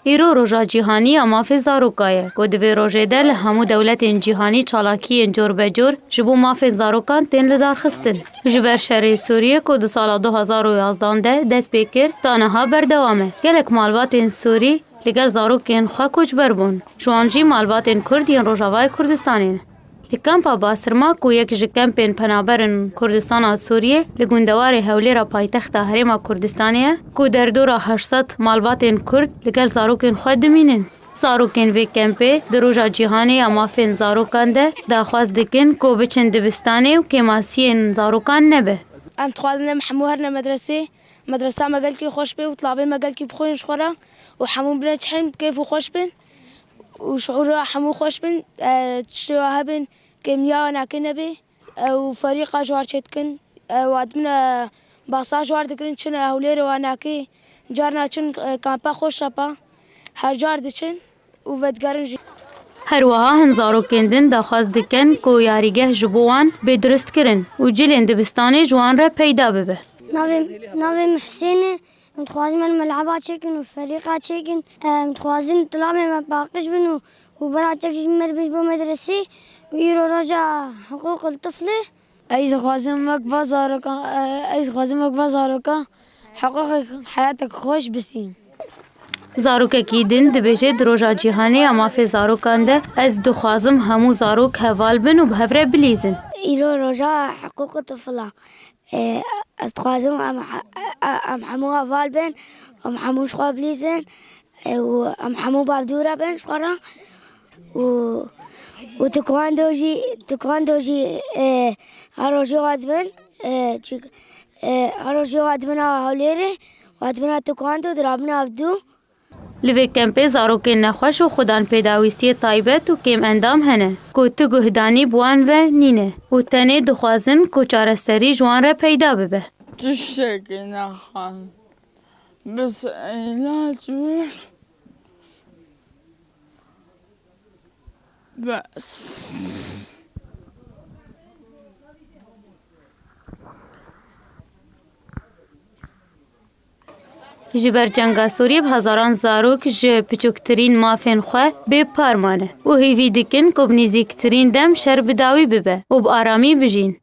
ایرو روژا جیهانی مافی زاروکایه که دوی روژه ده لهمو دولت جیهانی چالاکی جور بجور جبو مافی زاروکان تین لدار خستن. جبر شهر سوریه که دو سال 2011 ده دست بکر تانها بردوامه. گلک مالبات سوری لگل زاروکین خواه کچ بربون. جوانجی مالبات کردین روژاوای کردستانین. لکمپا باسرما کو یک جکمپین پنابرن کردستان سوریه لگوندوار هولی را پایتخت هرما کردستانیه کو در دورا 800 مالباتین کرد لگل زاروکین خود دمینن. زاروکین وی کمپی در روژا جیهانی امافین زاروکان ده داخواست دکن کو بچن دبستانی و کماسین زاروکان نبه. ام تخوازن حمو هرنا مدرسة ما قال كي خوش بي وطلابي ما قال كي بخوين شخورا وحمو بنا تحين كيف خوش بن وشعور حمو خوش بن تشتوها بن كيمياء ناكنا بي وفريق جوار شتكن وعدمنا باصا جوار دكرين شن هولير واناكي جارنا شن كامبا خوش شابا هر جار دشن وفدقارن هروها هن زاروکندن داخواست دکن کو یاریگه جبوان بدرست کرن و جلین دبستانی جوان را پیدا ببه. ناوي محسن متخوازن من ملعبات شكن وفريقات شكن متخوازن طلابي ما باقش بنو وبراتك مربش بمدرسي ويرو رجع حقوق الطفل أي خوازن مكبا زاروكا حقوق حياتك خوش بسين زاروک کیدن دبیجه دروژا جیهانی امافی زاروکان ده از دخوازم همو زاروک هوال بن و بهفره بلیزن. يرو رجع حقوق الطفل استخوازم ام حمو هوال بن ام حمو شخوا بليزن وام حمو بابدورة بن شخورا وتكواندوجي هروجي واد بن هروجي واد بن هوليري واد بن تكواندو درابنا افدو لوی کمپی زاروکین نخوش و خودان پیداویستی طایبت و کم اندام هنه که تو گهدانی بوان و نینه و تنه دخوازن که چارستری جوان را پیدا ببه. تشکی نخوان بس علاج بس جبر جنگا سوریه هزاران زاروک ج پچوکترین مافین خواه به پارمانه و هیوی دکن که بنیزیکترین دم شر بداوی ببه و با آرامی بجین.